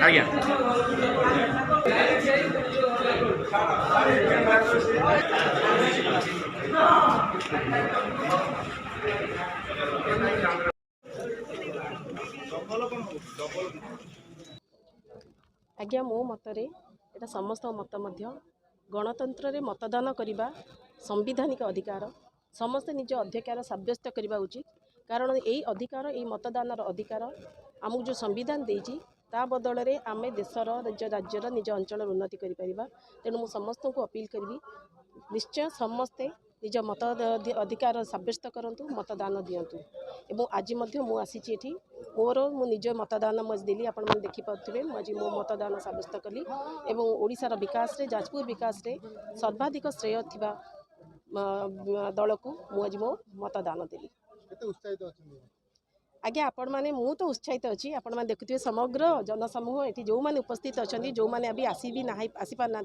आज्ञा आज्ञा मो मतरे एटा समस्त मत गणतंत्र रे मतदान करने संविधानिक अधिकार समस्त निज अधिकार सब्यस्त करने उचित कारण यही अधिकार यही मतदान अधिकार आमको जो संविधान देती ता बदल में आम देशर निज राज्यर निज अंचल उन्नति करा तेणु मुझे समस्त को अपील करी निश्चय समस्ते निज मत अधिकार सब्यस्त करूँ मतदान दिंतु एवं आज मुझे मोर मु निज मतदान मज देली आपण मैंने देखिपे मुझे मो मतदान सब्यस्त कली एवं ओडिशार विकास रे जाजपुर विकास रे सर्वाधिक श्रेय थिबा दल को मुझे मो मतदान देली। आज्ञा आपण मैंने मु तो उत्साहित अच्छी आपण मैंने देखुए समग्र जनसमूह ये जो मैंने उपस्थित अच्छा जो मैंने अभी आसी ना आसी पारना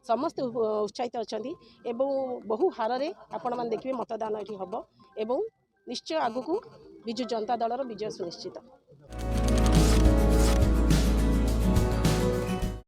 समस्त उत्साहित अच्छा एवं बहु हार रे आपण मैंने देखिए मतदान ये हम एवं निश्चय आगु को बिजु जनता दलर विजय सुनिश्चित।